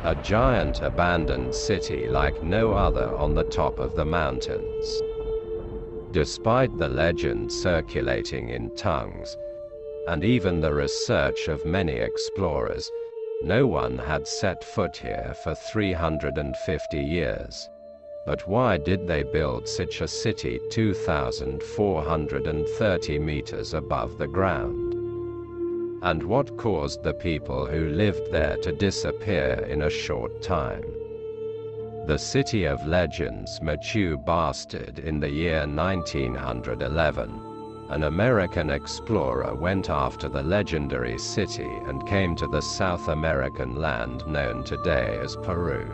a giant abandoned city like no other on the top of the mountains. Despite the legend circulating in tongues, and even the research of many explorers, no one had set foot here for 350 years. But why did they build such a city 2,430 meters above the ground? And what caused the people who lived there to disappear in a short time? The city of legends Machu Picchu. In the year 1911, an American explorer went after the legendary city and came to the South American land known today as Peru.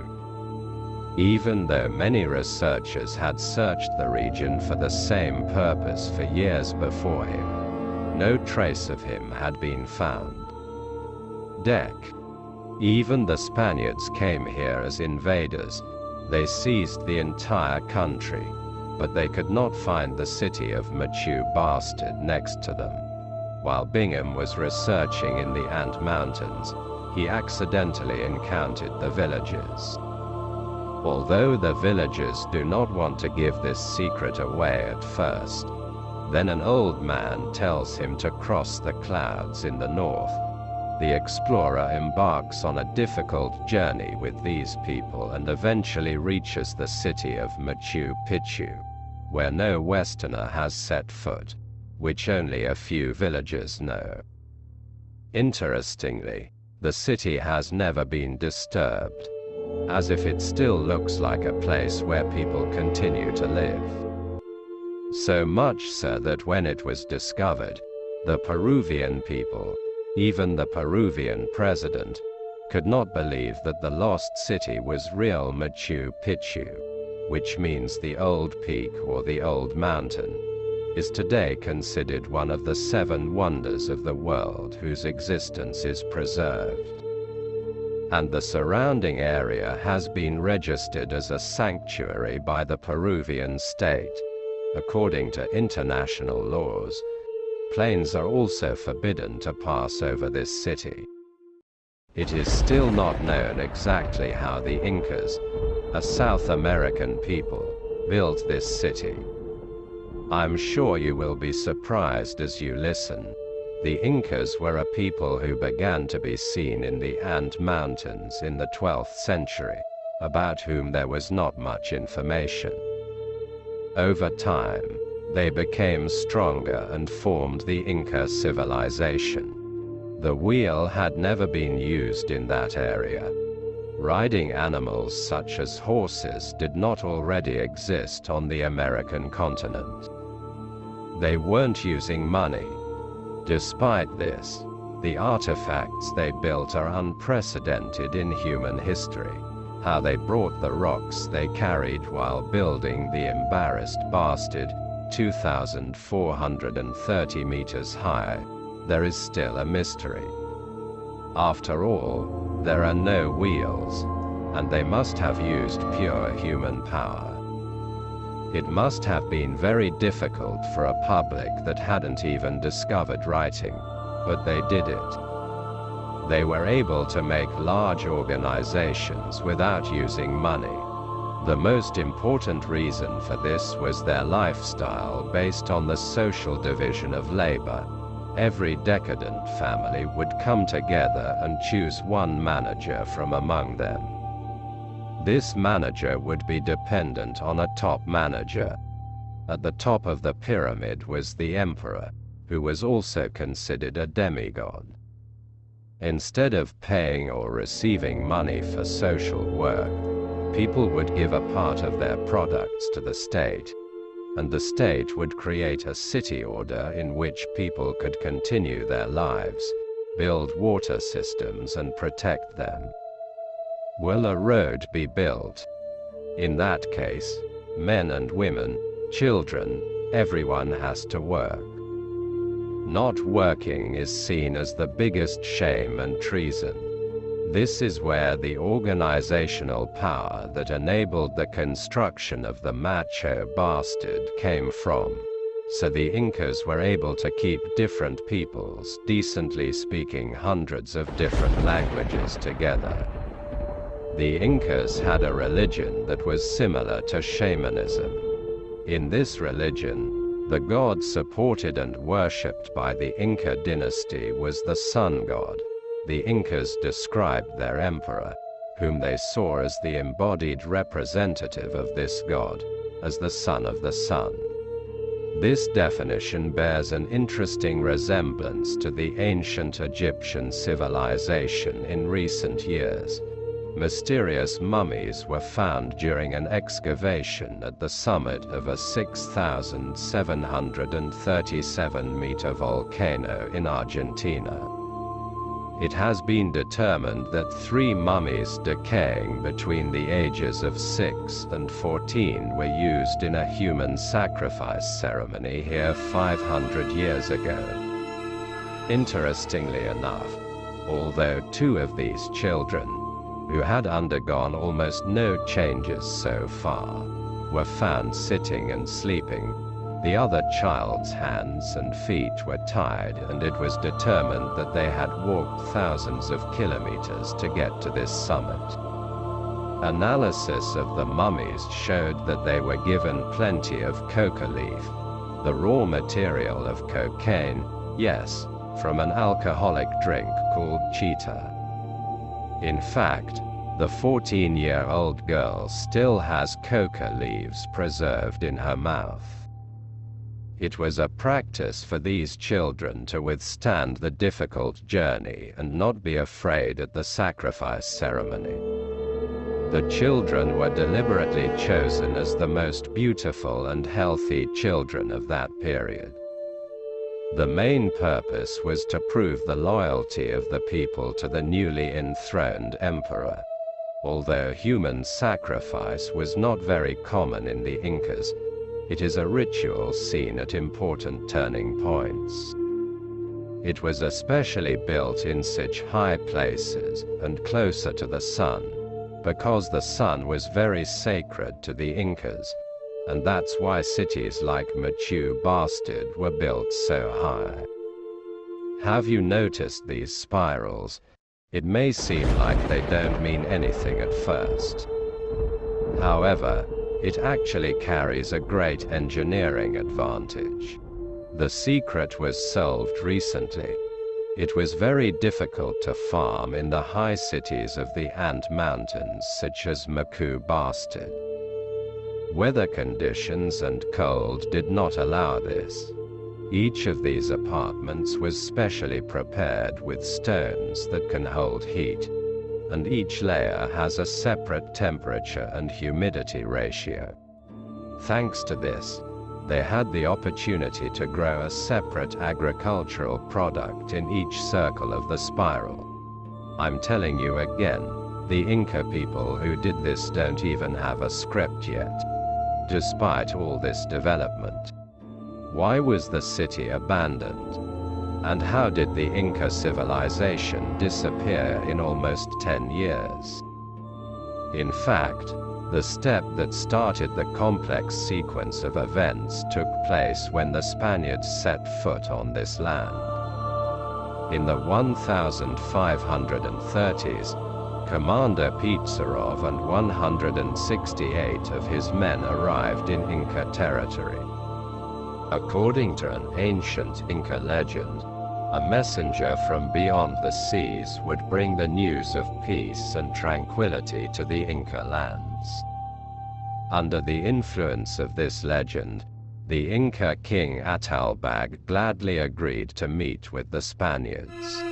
Even though many researchers had searched the region for the same purpose for years before him, no trace of him had been found. Even the Spaniards came here as invaders. They seized the entire country, but they could not find the city of Machu Picchu next to them. While Bingham was researching in the Ant Mountains, he accidentally encountered the villagers. Although the villagers do not want to give this secret away at first, then an old man tells him to cross the clouds in the north. The explorer embarks on a difficult journey with these people and eventually reaches the city of Machu Picchu, where no Westerner has set foot, which only a few villagers know. Interestingly, the city has never been disturbed, as if it still looks like a place where people continue to live. So much so that when it was discovered, the Peruvian people, even the Peruvian president, could not believe that the lost city was real Machu Picchu, which means the old peak or the old mountain, is today considered one of the 7 wonders of the world whose existence is preserved. And the surrounding area has been registered as a sanctuary by the Peruvian state. According to international laws, planes are also forbidden to pass over this city. It is still not known exactly how the Incas, a South American people, built this city. I'm sure you will be surprised as you listen. The Incas were a people who began to be seen in the Ant Mountains in the 12th century, about whom there was not much information. Over time, they became stronger and formed the Inca civilization. The wheel had never been used in that area. Riding animals such as horses did not already exist on the American continent. They weren't using money. Despite this, the artifacts they built are unprecedented in human history. How they brought the rocks they carried while building the embarrassed bastard, 2,430 meters high, there is still a mystery. After all, there are no wheels, and they must have used pure human power. It must have been very difficult for a public that hadn't even discovered writing, but they did it. They were able to make large organizations without using money. The most important reason for this was their lifestyle based on the social division of labor. Every decadent family would come together and choose one manager from among them. This manager would be dependent on a top manager. At the top of the pyramid was the emperor, who was also considered a demigod. Instead of paying or receiving money for social work, people would give a part of their products to the state, and the state would create a city order in which people could continue their lives, build water systems and protect them. Will a road be built? In that case, men and women, children, everyone has to work. Not working is seen as the biggest shame and treason. This is where the organizational power that enabled the construction of the Machu Bastard came from. So the Incas were able to keep different peoples decently speaking hundreds of different languages together. The Incas had a religion that was similar to shamanism. In this religion, the god supported and worshipped by the Inca dynasty was the sun god. The Incas described their emperor, whom they saw as the embodied representative of this god, as the son of the sun. This definition bears an interesting resemblance to the ancient Egyptian civilization in recent years. Mysterious mummies were found during an excavation at the summit of a 6,737-meter volcano in Argentina. It has been determined that 3 mummies decaying between the ages of 6 and 14 were used in a human sacrifice ceremony here 500 years ago. Interestingly enough, although 2 of these children, who had undergone almost no changes so far, were found sitting and sleeping, the other child's hands and feet were tied, and it was determined that they had walked thousands of kilometers to get to this summit. Analysis of the mummies showed that they were given plenty of coca leaf, the raw material of cocaine, yes, from an alcoholic drink called chicha. In fact, the 14-year-old girl still has coca leaves preserved in her mouth. It was a practice for these children to withstand the difficult journey and not be afraid at the sacrifice ceremony. The children were deliberately chosen as the most beautiful and healthy children of that period. The main purpose was to prove the loyalty of the people to the newly enthroned emperor. Although human sacrifice was not very common in the Incas, it is a ritual seen at important turning points. It was especially built in such high places and closer to the sun, because the sun was very sacred to the Incas, and that's why cities like Machu Picchu were built so high. Have you noticed these spirals? It may seem like they don't mean anything at first. However, it actually carries a great engineering advantage. The secret was solved recently. It was very difficult to farm in the high cities of the Ant Mountains such as Machu Picchu. Weather conditions and cold did not allow this. Each of these apartments was specially prepared with stones that can hold heat, and each layer has a separate temperature and humidity ratio. Thanks to this, they had the opportunity to grow a separate agricultural product in each circle of the spiral. I'm telling you again, the Inca people who did this don't even have a script yet. Despite all this development, why was the city abandoned? And how did the Inca civilization disappear in almost 10 years? In fact, the step that started the complex sequence of events took place when the Spaniards set foot on this land. In the 1530s, Commander Pizarro and 168 of his men arrived in Inca territory. According to an ancient Inca legend, a messenger from beyond the seas would bring the news of peace and tranquility to the Inca lands. Under the influence of this legend, the Inca king Ataulfo gladly agreed to meet with the Spaniards.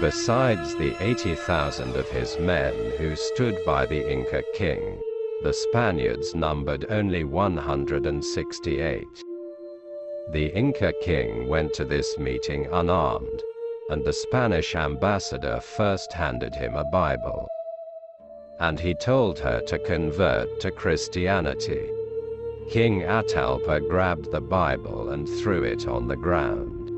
Besides the 80,000 of his men who stood by the Inca king, the Spaniards numbered only 168. The Inca king went to this meeting unarmed, and the Spanish ambassador first handed him a Bible. And he told her to convert to Christianity. King Ataulfo grabbed the Bible and threw it on the ground.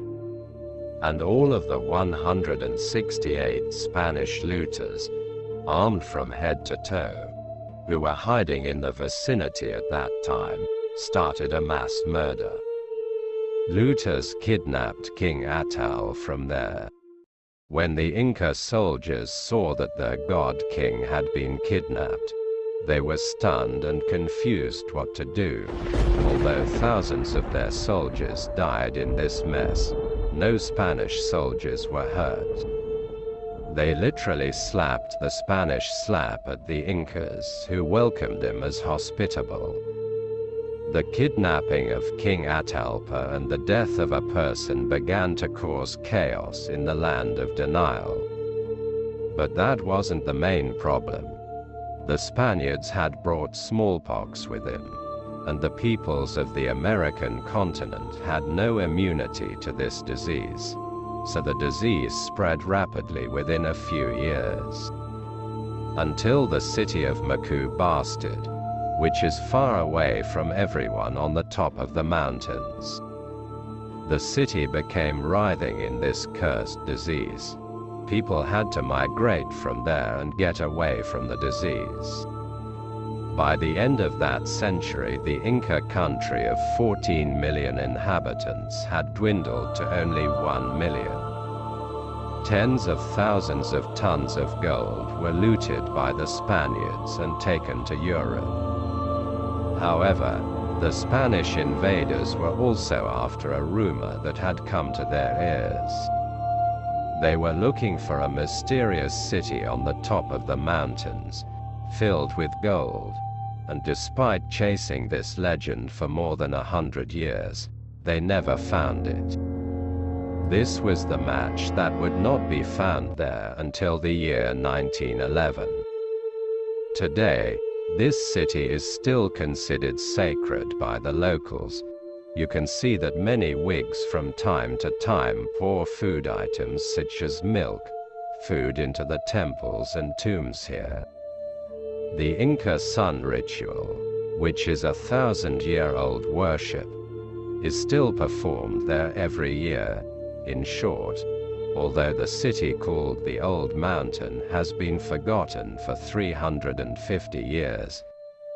And all of the 168 Spanish looters, armed from head to toe, who were hiding in the vicinity at that time, started a mass murder. Looters kidnapped King Ataulfo from there. When the Inca soldiers saw that their god king had been kidnapped, they were stunned and confused what to do. Although thousands of their soldiers died in this mess, no Spanish soldiers were hurt. They literally slapped the Spanish slap at the Incas, who welcomed him as hospitable. The kidnapping of King Atahalpa and the death of a person began to cause chaos in the land of denial. But that wasn't the main problem. The Spaniards had brought smallpox with him, and the peoples of the American continent had no immunity to this disease, so the disease spread rapidly within a few years. Until the city of Machu Picchu, which is far away from everyone on the top of the mountains. The city became writhing in this cursed disease. People had to migrate from there and get away from the disease. By the end of that century, the Inca country of 14 million inhabitants had dwindled to only 1 million. Tens of thousands of tons of gold were looted by the Spaniards and taken to Europe. However, the Spanish invaders were also after a rumor that had come to their ears. They were looking for a mysterious city on the top of the mountains, filled with gold, and despite chasing this legend for more than 100 years, they never found it. This was the match that would not be found there until the year 1911. Today, this city is still considered sacred by the locals. You can see that many Whigs from time to time pour food items such as milk, food into the temples and tombs here. The Inca sun ritual, which is a 1,000-year-old worship, is still performed there every year. In short, although the city called the Old Mountain has been forgotten for 350 years,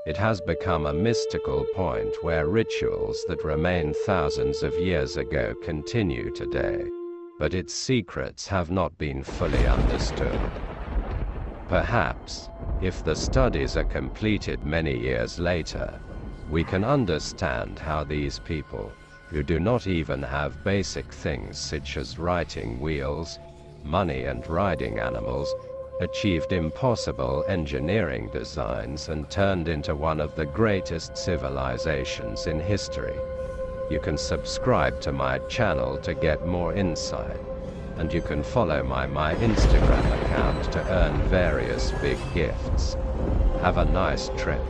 it has become a mystical point where rituals that remain thousands of years ago continue today, but its secrets have not been fully understood. Perhaps, if the studies are completed many years later, we can understand how these people, who do not even have basic things such as writing wheels, money and riding animals, achieved impossible engineering designs and turned into one of the greatest civilizations in history. You can subscribe to my channel to get more insight, and you can follow my Instagram account to earn various big gifts. Have a nice trip.